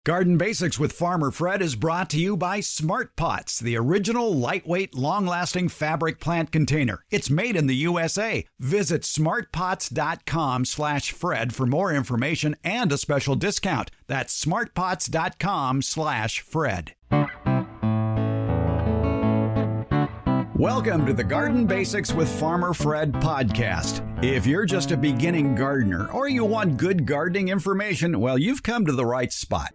Garden Basics with Farmer Fred is brought to you by Smart Pots, the original lightweight, long-lasting fabric plant container. It's made in the USA. Visit smartpots.com/Fred for more information and a special discount. That's smartpots.com/Fred. Welcome to the Garden Basics with Farmer Fred podcast. If you're just a beginning gardener or you want good gardening information, well, you've come to the right spot.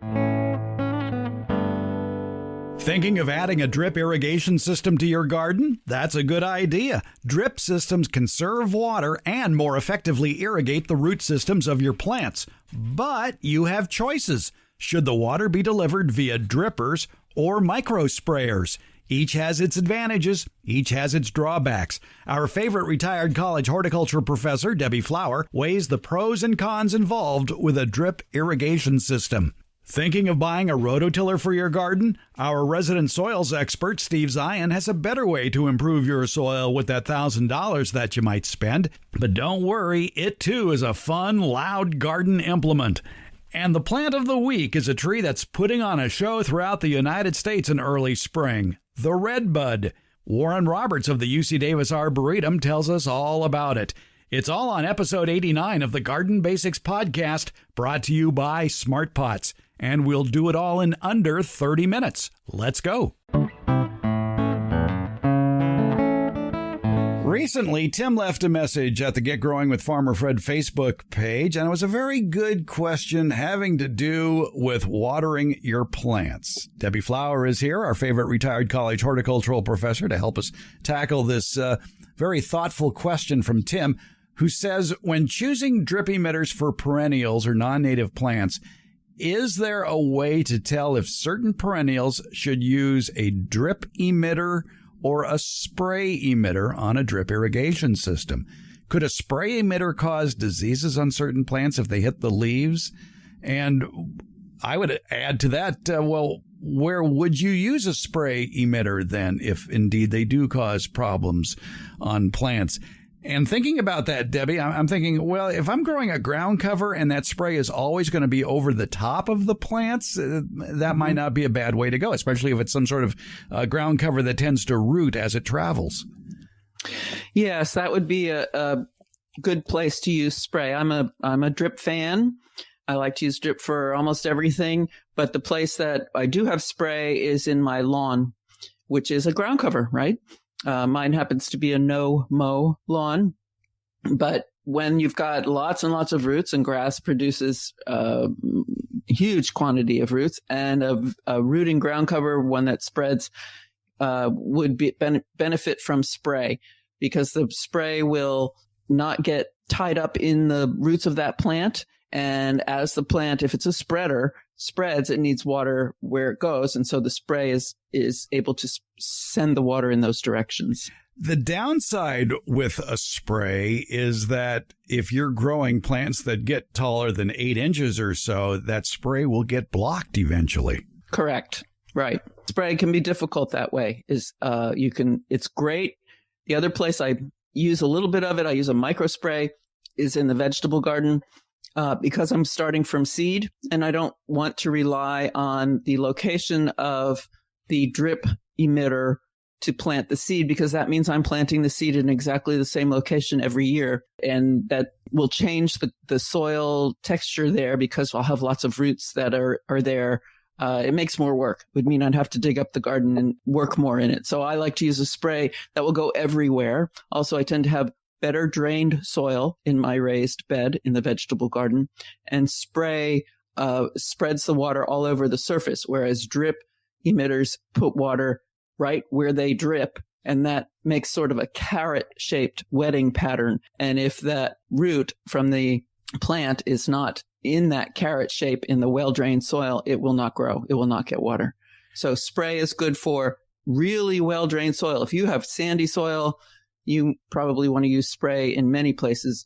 Thinking of adding a drip irrigation system to your garden? That's a good idea. Drip systems conserve water and more effectively irrigate the root systems of your plants. But you have choices. Should the water be delivered via drippers or microsprayers? Each has its advantages, each has its drawbacks. Our favorite retired college horticulture professor, Debbie Flower, weighs the pros and cons involved with a drip irrigation system. Thinking of buying a rototiller for your garden? Our resident soils expert, Steve Zien, has a better way to improve your soil with that $1,000 that you might spend. But don't worry, it too is a fun, loud garden implement. And the plant of the week is a tree that's putting on a show throughout the United States in early spring. The redbud. Warren Roberts of the UC Davis Arboretum tells us all about it. It's all on episode 89 of the Garden Basics podcast, brought to you by Smart Pots. And we'll do it all in under 30 minutes. Let's go. Recently, Tim left a message at the Get Growing with Farmer Fred Facebook page, and it was a very good question having to do with watering your plants. Debbie Flower is here, our favorite retired college horticultural professor, to help us tackle this very thoughtful question from Tim, who says, when choosing drip emitters for perennials or non-native plants, is there a way to tell if certain perennials should use a drip emitter or a spray emitter on a drip irrigation system? Could a spray emitter cause diseases on certain plants if they hit the leaves? And I would add to that, where would you use a spray emitter then if indeed they do cause problems on plants? And thinking about that, Debbie, I'm thinking, well, if I'm growing a ground cover and that spray is always going to be over the top of the plants, that might not be a bad way to go, especially if it's some sort of ground cover that tends to root as it travels. Yes, that would be a good place to use spray. I'm a drip fan. I like to use drip for almost everything, but the place that I do have spray is in my lawn, which is a ground cover, right? Mine happens to be a no-mow lawn, but when you've got lots and lots of roots, and grass produces a huge quantity of roots, and a rooting ground cover, one that spreads, would benefit from spray, because the spray will not get tied up in the roots of that plant. And as the plant, if it's a spreader, spreads, it needs water where it goes. And so the spray is able to send the water in those directions. The downside with a spray is that if you're growing plants that get taller than 8 inches or so, that spray will get blocked eventually. Correct. Right. Spray can be difficult that way. It's great. The other place I use a little bit of it, I use a microspray, is in the vegetable garden. Because I'm starting from seed and I don't want to rely on the location of the drip emitter to plant the seed, because that means I'm planting the seed in exactly the same location every year. And that will change the soil texture there, because I'll have lots of roots that are there. It makes more work. It would mean I'd have to dig up the garden and work more in it. So I like to use a spray that will go everywhere. Also, I tend to have better drained soil in my raised bed in the vegetable garden, and spray spreads the water all over the surface, whereas drip emitters put water right where they drip, and that makes sort of a carrot-shaped wetting pattern. And if that root from the plant is not in that carrot shape in the well-drained soil, it will not grow. It will not get water. So spray is good for really well-drained soil. If you have sandy soil, you probably want to use spray in many places.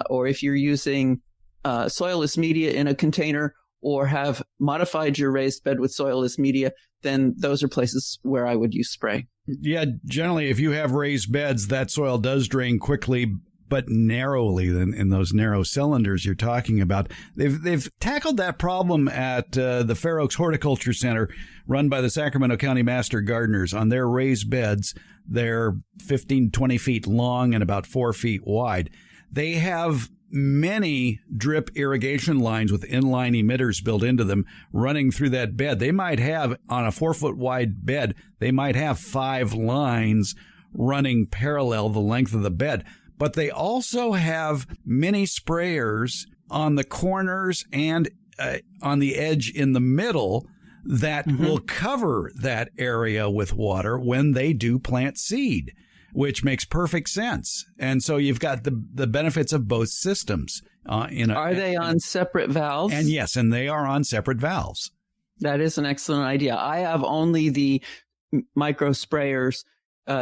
Or if you're using soilless media in a container, or have modified your raised bed with soilless media, then those are places where I would use spray. Yeah, generally, if you have raised beds, that soil does drain quickly but narrowly in those narrow cylinders you're talking about. They've tackled that problem at the Fair Oaks Horticulture Center, run by the Sacramento County Master Gardeners. On their raised beds, they're 15, 20 feet long and about 4 feet wide. They have many drip irrigation lines with inline emitters built into them running through that bed. They might have, on a 4 foot wide bed, they might have 5 lines running parallel the length of the bed. But they also have mini sprayers on the corners and on the edge in the middle that will cover that area with water when they do plant seed, which makes perfect sense. And so you've got the benefits of both systems. Are they on separate valves? And yes, and they are on separate valves. That is an excellent idea. I have only the micro sprayers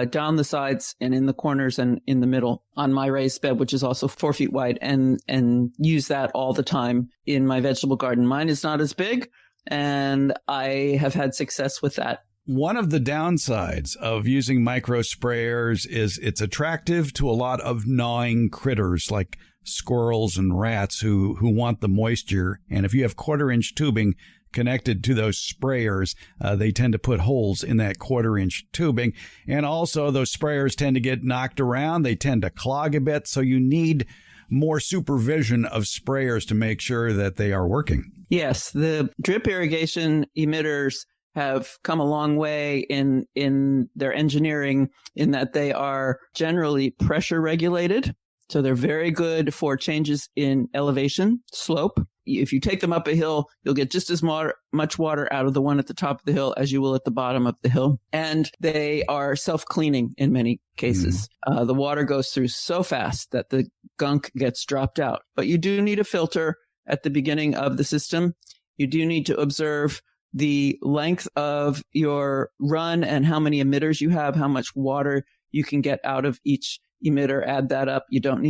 down the sides and in the corners and in the middle on my raised bed, which is also 4 feet wide, and use that all the time in my vegetable garden. Mine is not as big, and I have had success with that. One of the downsides of using micro sprayers is it's attractive to a lot of gnawing critters like squirrels and rats who want the moisture. And if you have 1/4-inch tubing connected to those sprayers, they tend to put holes in that 1/4-inch tubing. And also those sprayers tend to get knocked around. They tend to clog a bit. So you need more supervision of sprayers to make sure that they are working. Yes, the drip irrigation emitters have come a long way in their engineering, in that they are generally pressure regulated. So they're very good for changes in elevation, slope. If you take them up a hill, you'll get just as much water out of the one at the top of the hill as you will at the bottom of the hill. And they are self-cleaning in many cases. The water goes through so fast that the gunk gets dropped out. But you do need a filter at the beginning of the system. You do need to observe the length of your run and how many emitters you have, how much water you can get out of each emitter. Add that up. You don't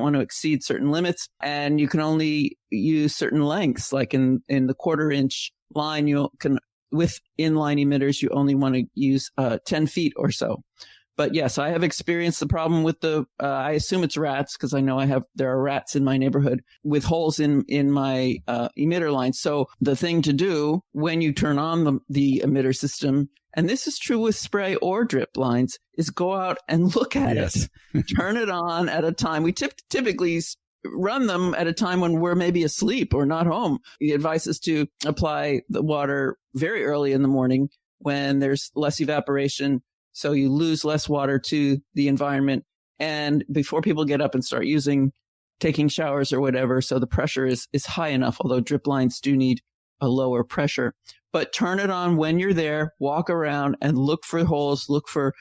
want to exceed certain limits, and you can only use certain lengths. Like in the 1/4-inch line, with inline emitters, you only want to use 10 feet or so. But yes, I have experienced the problem with I assume it's rats, because I know there are rats in my neighborhood, with holes in my emitter line. So the thing to do when you turn on the emitter system, and this is true with spray or drip lines, is go out and look at it. Turn it on at a time. We typically run them at a time when we're maybe asleep or not home. The advice is to apply the water very early in the morning when there's less evaporation, so you lose less water to the environment, and before people get up and start taking showers or whatever, so the pressure is high enough, although drip lines do need a lower pressure. But turn it on when you're there, walk around and look for holes, look for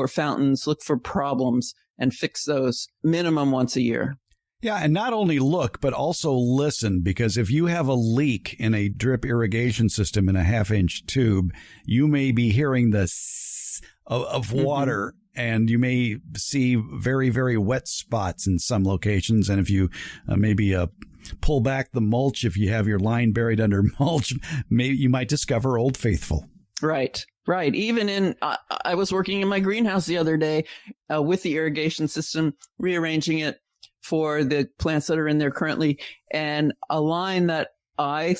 fountains, look for problems, and fix those minimum once a year. Yeah, and not only look, but also listen, because if you have a leak in a drip irrigation system in a 1/2-inch tube, you may be hearing the of water, and you may see very, very wet spots in some locations. And if you maybe pull back the mulch, if you have your line buried under mulch, maybe you might discover Old Faithful. Right. Even I was working in my greenhouse the other day with the irrigation system, rearranging it for the plants that are in there currently. And a line that I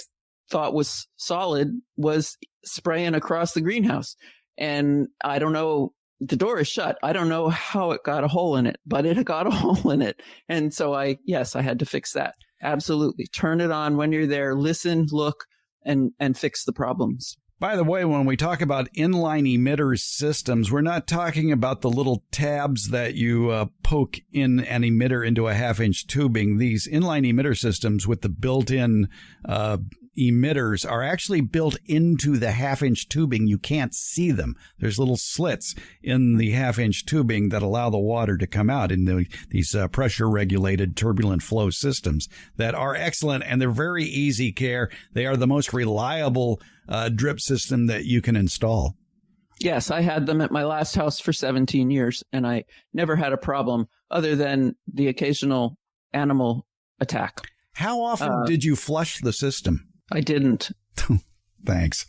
thought was solid was spraying across the greenhouse. And I don't know, the door is shut. I don't know how it got a hole in it, but it got a hole in it. And so I had to fix that. Absolutely. Turn it on when you're there, listen, look, and fix the problems. By the way, when we talk about inline emitter systems, we're not talking about the little tabs that you poke in an emitter into a 1/2-inch tubing. These inline emitter systems with the built-in emitters are actually built into the 1/2-inch tubing. You can't see them. There's little slits in the 1/2-inch tubing that allow the water to come out in these pressure-regulated turbulent flow systems that are excellent, and they're very easy care. They are the most reliable drip system that you can install. Yes, I had them at my last house for 17 years, and I never had a problem other than the occasional animal attack. How often did you flush the system? I didn't. Thanks.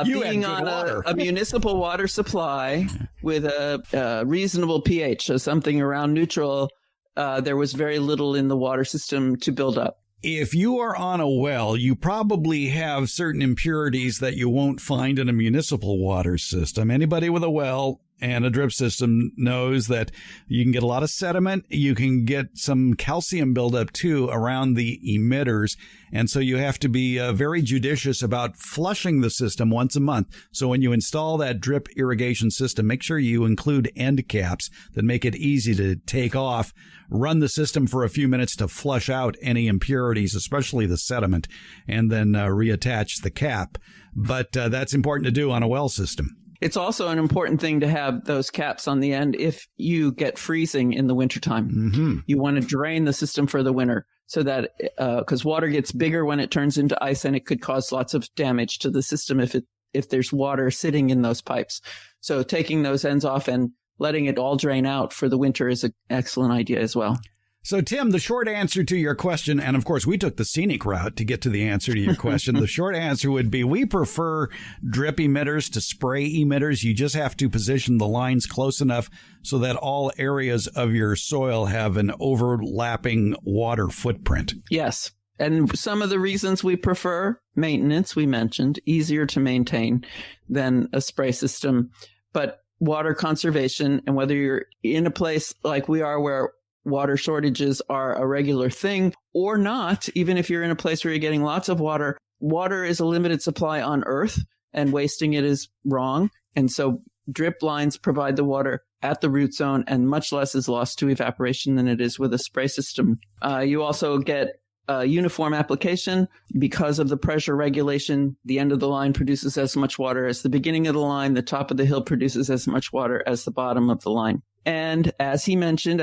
Being on a municipal water supply with a reasonable pH, so something around neutral, there was very little in the water system to build up. If you are on a well, you probably have certain impurities that you won't find in a municipal water system. Anybody with a well and a drip system knows that you can get a lot of sediment. You can get some calcium buildup, too, around the emitters. And so you have to be very judicious about flushing the system once a month. So when you install that drip irrigation system, make sure you include end caps that make it easy to take off. Run the system for a few minutes to flush out any impurities, especially the sediment, and then reattach the cap. But that's important to do on a well system. It's also an important thing to have those caps on the end if you get freezing in the wintertime. Mm-hmm. You want to drain the system for the winter so that because water gets bigger when it turns into ice, and it could cause lots of damage to the system if there's water sitting in those pipes. So taking those ends off and letting it all drain out for the winter is an excellent idea as well. So, Tim, the short answer to your question, and of course, we took the scenic route to get to the answer to your question. The short answer would be we prefer drip emitters to spray emitters. You just have to position the lines close enough so that all areas of your soil have an overlapping water footprint. Yes. And some of the reasons we prefer maintenance, we mentioned, easier to maintain than a spray system, but water conservation, and whether you're in a place like we are where water shortages are a regular thing or not, even if you're in a place where you're getting lots of water, water is a limited supply on Earth, and wasting it is wrong. And so drip lines provide the water at the root zone, and much less is lost to evaporation than it is with a spray system. You also get uniform application because of the pressure regulation. The end of the line produces as much water as the beginning of the line. The top of the hill produces as much water as the bottom of the line. And as Tim mentioned,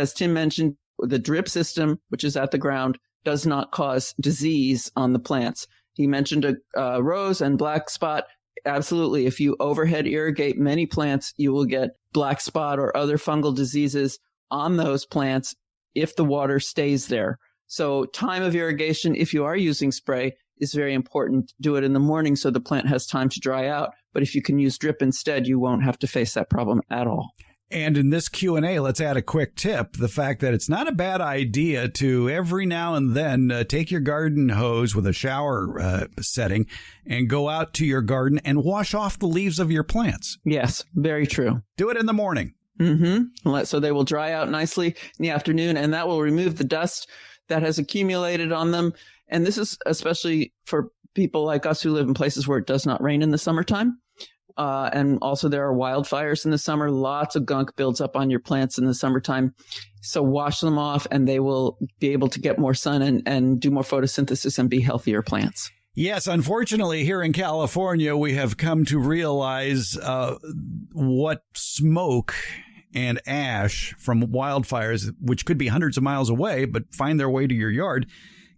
the drip system, which is at the ground, does not cause disease on the plants. He mentioned a rose and black spot. Absolutely. If you overhead irrigate many plants, you will get black spot or other fungal diseases on those plants if the water stays there. So time of irrigation, if you are using spray, is very important. Do it in the morning so the plant has time to dry out. But if you can use drip instead, you won't have to face that problem at all. And in this Q&A, let's add a quick tip, the fact that it's not a bad idea to every now and then take your garden hose with a shower setting and go out to your garden and wash off the leaves of your plants. Yes, very true. Do it in the morning. Mm-hmm. So they will dry out nicely in the afternoon, and that will remove the dust that has accumulated on them. And this is especially for people like us who live in places where it does not rain in the summertime. And also there are wildfires in the summer. Lots of gunk builds up on your plants in the summertime. So wash them off and they will be able to get more sun and do more photosynthesis and be healthier plants. Yes, unfortunately, here in California, we have come to realize what smoke and ash from wildfires, which could be hundreds of miles away, but find their way to your yard,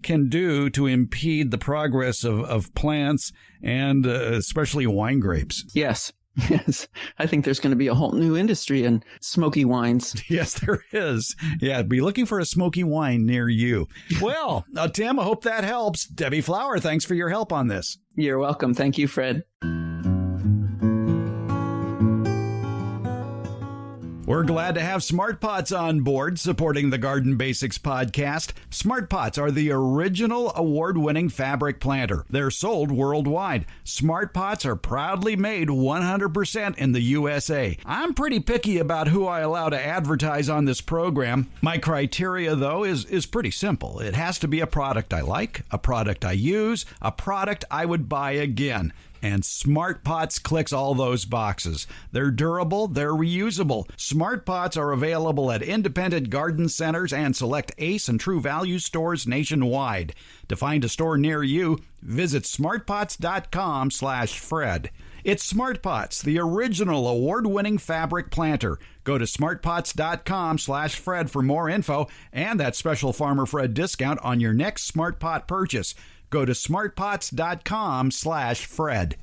can do to impede the progress of plants and especially wine grapes. Yes. I think there's going to be a whole new industry in smoky wines. Yes, there is. Yeah, be looking for a smoky wine near you. Well, Tim, I hope that helps. Debbie Flower, thanks for your help on this. You're welcome. Thank you, Fred. We're glad to have Smart Pots on board supporting the Garden Basics podcast. Smart Pots are the original award-winning fabric planter. They're sold worldwide. Smart Pots are proudly made 100% in the USA. I'm pretty picky about who I allow to advertise on this program. My criteria, though, is pretty simple. It has to be a product I like, a product I use, a product I would buy again. And Smart Pots clicks all those boxes. They're durable, they're reusable. Smart Pots are available at independent garden centers and select Ace and True Value stores nationwide. To find a store near you, visit smartpots.com/Fred. It's Smart Pots, the original award-winning fabric planter. Go to smartpots.com/Fred for more info and that special Farmer Fred discount on your next Smart Pot purchase. Go to smartpots.com/Fred.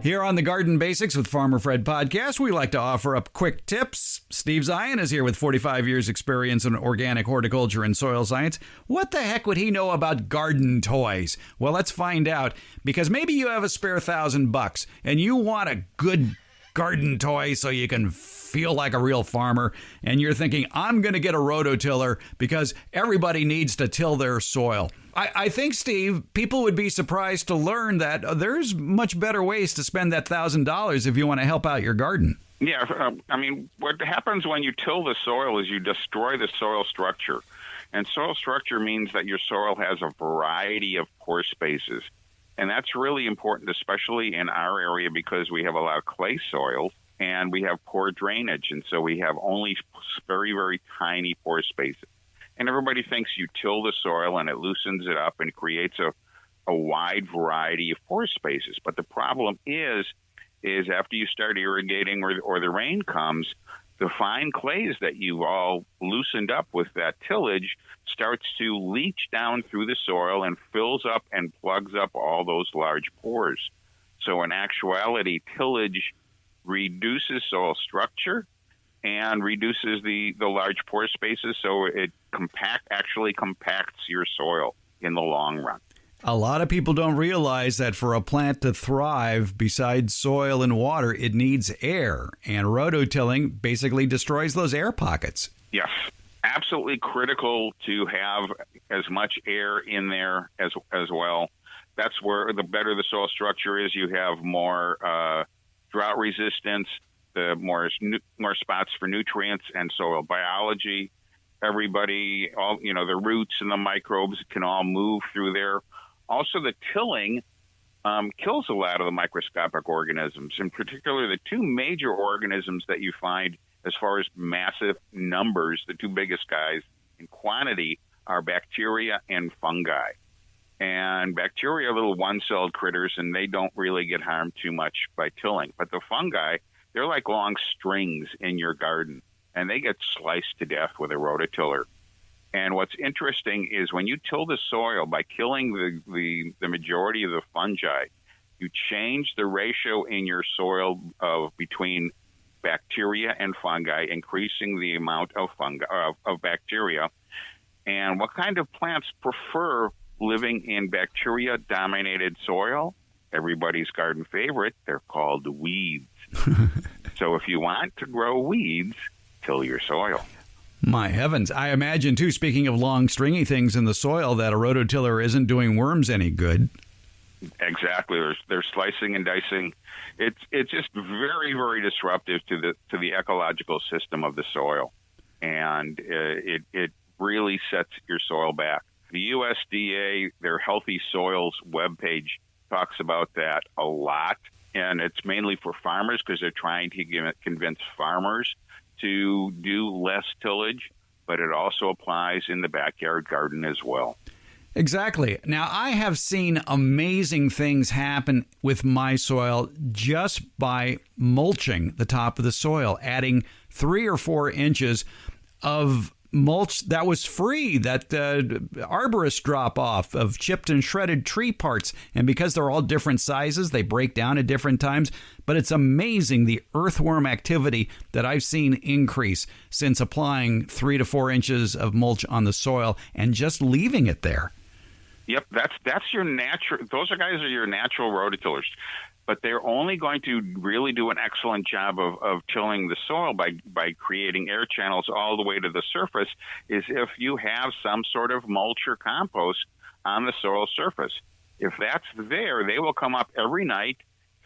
Here on the Garden Basics with Farmer Fred podcast, we like to offer up quick tips. Steve Zien is here with 45 years experience in organic horticulture and soil science. What the heck would he know about garden toys? Well, let's find out, because maybe you have a spare $1,000 and you want a good garden toy so you can feel like a real farmer, and you're thinking, I'm going to get a rototiller because everybody needs to till their soil. I think, Steve, people would be surprised to learn that there's much better ways to spend that $1,000 if you want to help out your garden. Yeah, what happens when you till the soil is you destroy the soil structure. And soil structure means that your soil has a variety of pore spaces. And that's really important, especially in our area, because we have a lot of clay soil and we have poor drainage. And so we have only very, very tiny pore spaces. And everybody thinks you till the soil and it loosens it up and creates a wide variety of pore spaces. But the problem is after you start irrigating or the rain comes, the fine clays that you've all loosened up with that tillage starts to leach down through the soil and fills up and plugs up all those large pores. So in actuality, tillage reduces soil structure and reduces the large pore spaces, so it actually compacts your soil in the long run. A lot of people don't realize that for a plant to thrive, besides soil and water, it needs air, and rototilling basically destroys those air pockets. Yes, absolutely critical to have as much air in there as well. That's where the better the soil structure is, you have more drought resistance, the more spots for nutrients and soil biology. Everybody, the roots and the microbes can all move through there. Also, the tilling kills a lot of the microscopic organisms. In particular, the two major organisms that you find as far as massive numbers, the two biggest guys in quantity, are bacteria and fungi. And bacteria are little one-celled critters, and they don't really get harmed too much by tilling. But the fungi, they're like long strings in your garden, and they get sliced to death with a rototiller. And what's interesting is when you till the soil by killing the majority of the fungi, you change the ratio in your soil between bacteria and fungi, increasing the amount of bacteria. And what kind of plants prefer living in bacteria-dominated soil? Everybody's garden favorite, they're called weeds. So if you want to grow weeds, till your soil. My heavens. I imagine, too, speaking of long, stringy things in the soil, that a rototiller isn't doing worms any good. Exactly. They're slicing and dicing. It's just very, very disruptive to the ecological system of the soil. And it really sets your soil back. The USDA, their Healthy Soils webpage, talks about that a lot. And it's mainly for farmers because they're trying to convince farmers to do less tillage, but it also applies in the backyard garden as well. Exactly. Now, I have seen amazing things happen with my soil just by mulching the top of the soil, adding 3 or 4 inches of mulch that was free, that arborists drop off, of chipped and shredded tree parts. And because they're all different sizes, they break down at different times. But it's amazing the earthworm activity that I've seen increase since applying 3 to 4 inches of mulch on the soil and just leaving it there. Yep, that's your natural. Those guys are your natural rototillers. But they're only going to really do an excellent job of tilling the soil by creating air channels all the way to the surface is if you have some sort of mulch or compost on the soil surface. If that's there, they will come up every night,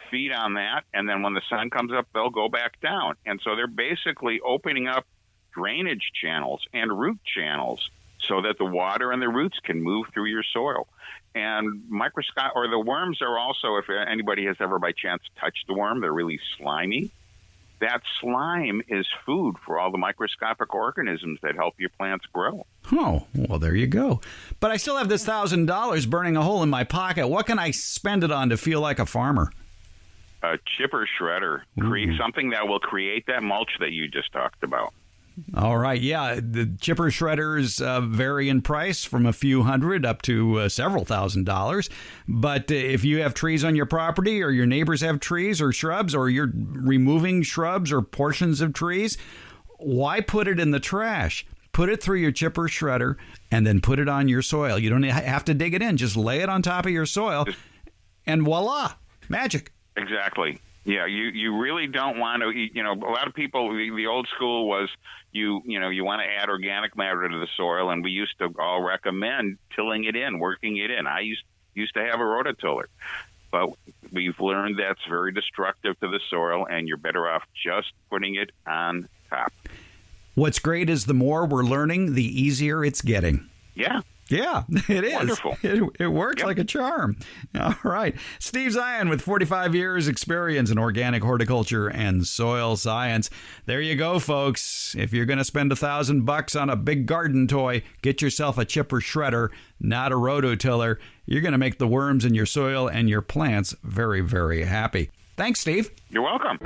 feed on that, and then when the sun comes up, they'll go back down. And so they're basically opening up drainage channels and root channels so that the water and the roots can move through your soil. And the worms are also, if anybody has ever by chance touched the worm, they're really slimy. That slime is food for all the microscopic organisms that help your plants grow. Oh, well, there you go. But I still have this $1,000 burning a hole in my pocket. What can I spend it on to feel like a farmer? A chipper shredder. Create something that will create that mulch that you just talked about. All right. Yeah. The chipper shredders vary in price from a few hundred up to several $1,000s. But if you have trees on your property, or your neighbors have trees or shrubs, or you're removing shrubs or portions of trees, why put it in the trash? Put it through your chipper shredder and then put it on your soil. You don't have to dig it in. Just lay it on top of your soil and voila, magic. Exactly. Yeah, you really don't want to, a lot of people, the old school was you want to add organic matter to the soil, and we used to all recommend tilling it in, working it in. I used to have a rototiller, but we've learned that's very destructive to the soil, and you're better off just putting it on top. What's great is the more we're learning, the easier it's getting. Yeah. Yeah, it is. Wonderful. It works like a charm. All right. Steve Zien with 45 years experience in organic horticulture and soil science. There you go, folks. If you're going to spend $1,000 on a big garden toy, get yourself a chipper shredder, not a rototiller. You're going to make the worms in your soil and your plants very, very happy. Thanks, Steve. You're welcome.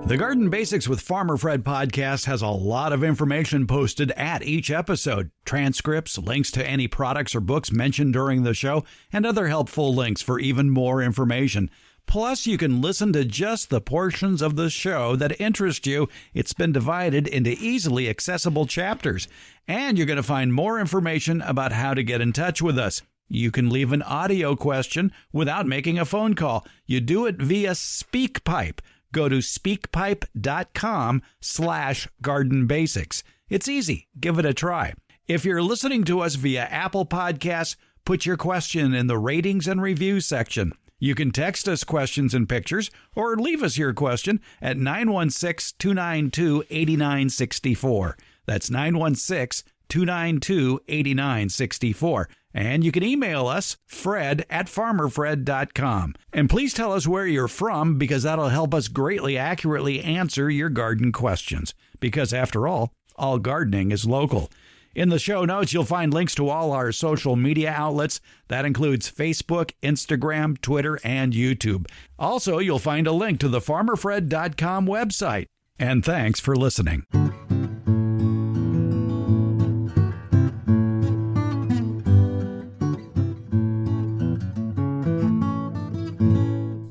The Garden Basics with Farmer Fred podcast has a lot of information posted at each episode. Transcripts, links to any products or books mentioned during the show, and other helpful links for even more information. Plus, you can listen to just the portions of the show that interest you. It's been divided into easily accessible chapters. And you're going to find more information about how to get in touch with us. You can leave an audio question without making a phone call. You do it via SpeakPipe. Go to speakpipe.com/garden basics. It's easy. Give it a try. If you're listening to us via Apple Podcasts, put your question in the ratings and reviews section. You can text us questions and pictures or leave us your question at 916-292-8964. That's 916-292-8964. And you can email us, fred@farmerfred.com. And please tell us where you're from, because that'll help us greatly accurately answer your garden questions. Because after all gardening is local. In the show notes, you'll find links to all our social media outlets. That includes Facebook, Instagram, Twitter, and YouTube. Also, you'll find a link to the farmerfred.com website. And thanks for listening.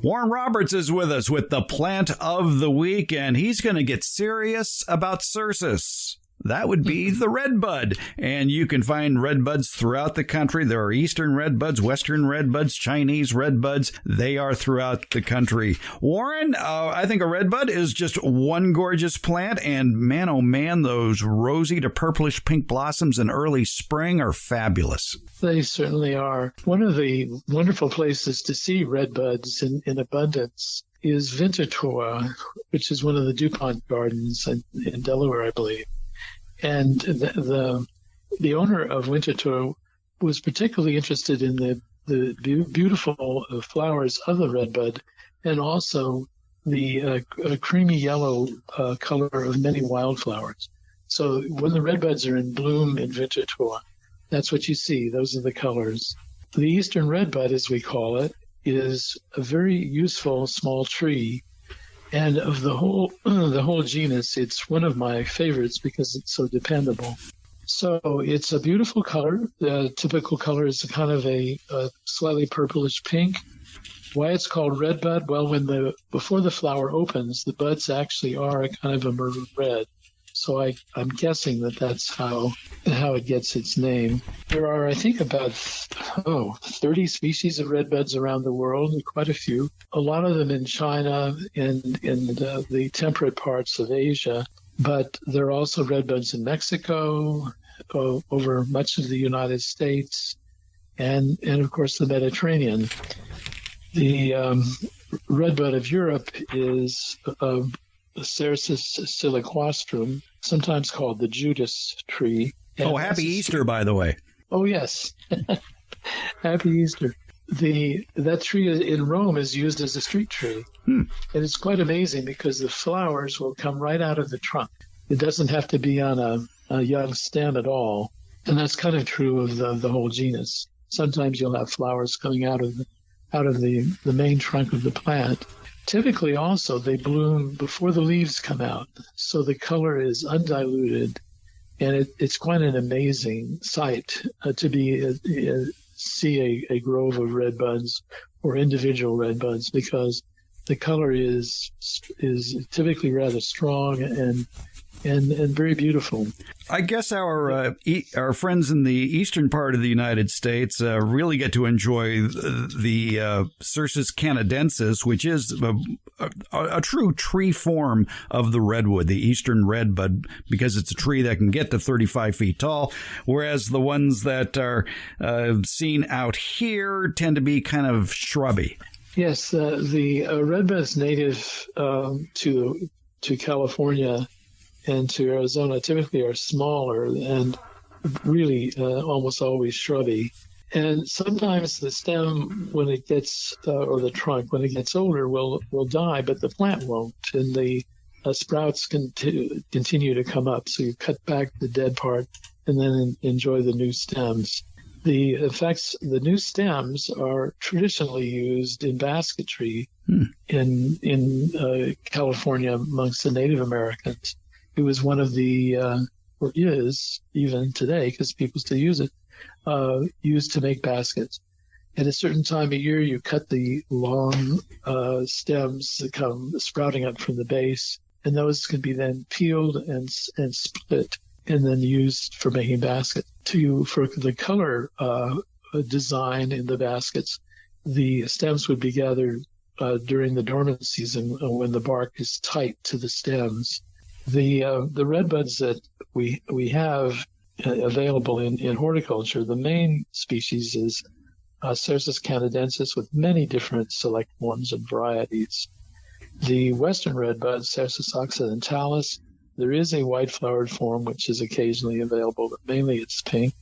Warren Roberts is with us with the plant of the week, and he's going to get serious about Cercis. That would be the redbud. And you can find redbuds throughout the country. There are eastern redbuds, western redbuds, Chinese redbuds. They are throughout the country. Warren, I think a redbud is just one gorgeous plant. And man, oh man, those rosy to purplish pink blossoms in early spring are fabulous. They certainly are. One of the wonderful places to see redbuds in abundance is Winterthur, which is one of the DuPont gardens in Delaware, I believe. And the owner of Winterthur was particularly interested in the beautiful flowers of the redbud, and also the creamy yellow color of many wildflowers. So when the redbuds are in bloom in Winterthur, that's what you see. Those are the colors. The eastern redbud, as we call it, is a very useful small tree. And of the whole genus, it's one of my favorites because it's so dependable. So it's a beautiful color. The typical color is kind of a slightly purplish pink. Why it's called redbud? Well, before the flower opens, the buds actually are a kind of a maroon red. So I'm guessing that's how it gets its name. There are, I think, about 30 species of redbuds around the world, quite a few. A lot of them in China and in the temperate parts of Asia. But there are also redbuds in Mexico, over much of the United States, and of course the Mediterranean. The redbud of Europe is Cercis siliquastrum, sometimes called the Judas tree. And happy Easter, by the way. Oh, yes. Happy Easter. That tree in Rome is used as a street tree. And it's quite amazing because the flowers will come right out of the trunk. It doesn't have to be on a young stem at all. And that's kind of true of the whole genus. Sometimes you'll have flowers coming out of the main trunk of the plant. Typically also they bloom before the leaves come out, so the color is undiluted, and it's quite an amazing sight to see a grove of red buds or individual red buds, because the color is typically rather strong and very beautiful. I guess our friends in the eastern part of the United States really get to enjoy the Cercis canadensis, which is a true tree form of the redwood, the eastern redbud, because it's a tree that can get to 35 feet tall, whereas the ones that are seen out here tend to be kind of shrubby. Yes, the redbud is native to California and to Arizona, typically are smaller and really almost always shrubby. And sometimes the stem, when it gets, or the trunk, when it gets older, will die, but the plant won't. And the sprouts continue to come up. So you cut back the dead part and then enjoy the new stems. The new stems are traditionally used in basketry in California amongst the Native Americans. It was one of the, or is even today, because people still use it, used to make baskets. At a certain time of year, you cut the long stems that come sprouting up from the base, and those can be then peeled and split and then used for making baskets. For the color design in the baskets, the stems would be gathered during the dormant season when the bark is tight to the stems. The redbuds that we have available in horticulture, the main species is Cercis canadensis, with many different select forms and varieties. The western redbud, Cercis occidentalis, there is a white-flowered form which is occasionally available, but mainly it's pink.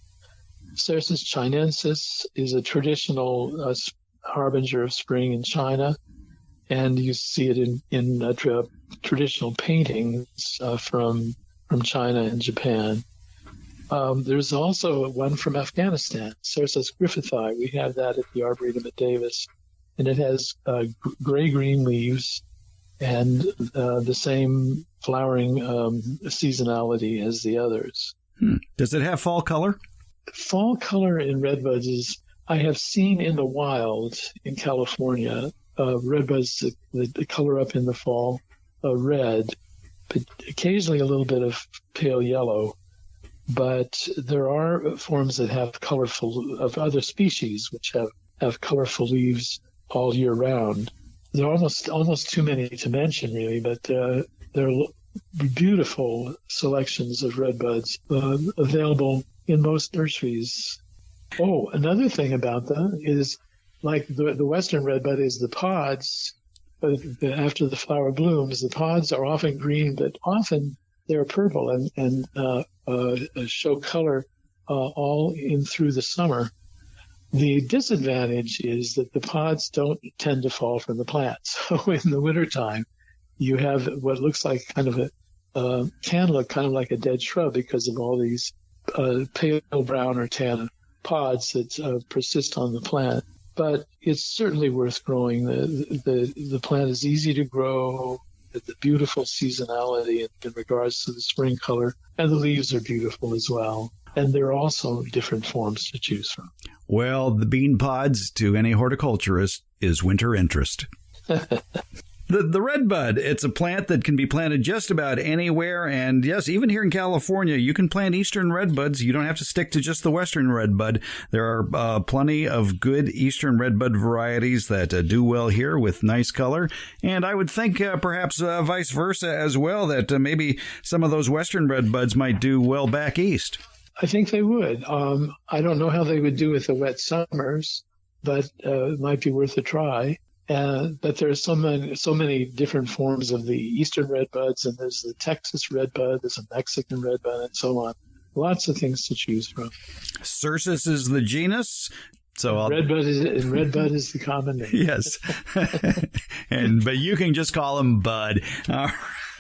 Cercis chinensis is a traditional harbinger of spring in China, and you see it in traditional paintings from China and Japan. There's also one from Afghanistan, Cercis griffithii. We have that at the Arboretum at Davis, and it has gray-green leaves and the same flowering seasonality as the others. Does it have fall color? Fall color in redbuds is, I have seen in the wild in California, redbuds that color up in the fall red, but occasionally a little bit of pale yellow. But there are forms that have of other species which have colorful leaves all year round. There are almost too many to mention, really, but there are beautiful selections of redbuds available in most nurseries. Oh, another thing about them is, like the western redbud is the pods. After the flower blooms, the pods are often green, but often they're purple and show color all in through the summer. The disadvantage is that the pods don't tend to fall from the plant. So in the wintertime, you have what looks like can look kind of like a dead shrub because of all these pale brown or tan pods that persist on the plant. But it's certainly worth growing. The plant is easy to grow, the beautiful seasonality in regards to the spring color, and the leaves are beautiful as well. And there are also different forms to choose from. Well, the bean pods to any horticulturist is winter interest. The redbud, it's a plant that can be planted just about anywhere. And yes, even here in California, you can plant eastern redbuds. You don't have to stick to just the western redbud. There are plenty of good eastern redbud varieties that do well here with nice color. And I would think perhaps vice versa as well, that maybe some of those western redbuds might do well back east. I think they would. I don't know how they would do with the wet summers, but it might be worth a try. But there are so many different forms of the eastern redbuds, and there's the Texas redbud, there's a Mexican redbud, and so on. Lots of things to choose from. Cercis is the genus. So redbud is the common name. Yes, but you can just call him Bud. All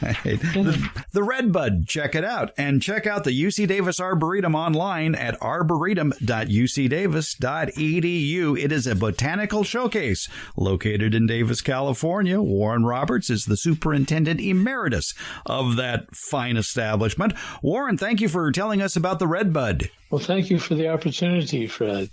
The redbud, check it out. And check out the UC Davis Arboretum online at arboretum.ucdavis.edu. It is a botanical showcase located in Davis, California. Warren Roberts is the superintendent emeritus of that fine establishment. Warren, thank you for telling us about the redbud. Well, thank you for the opportunity, Fred.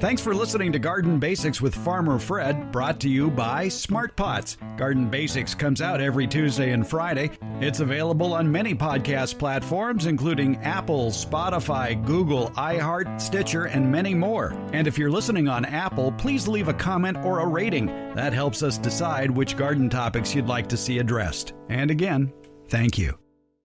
Thanks for listening to Garden Basics with Farmer Fred, brought to you by Smart Pots. Garden Basics comes out every Tuesday and Friday. It's available on many podcast platforms, including Apple, Spotify, Google, iHeart, Stitcher, and many more. And if you're listening on Apple, please leave a comment or a rating. That helps us decide which garden topics you'd like to see addressed. And again, thank you.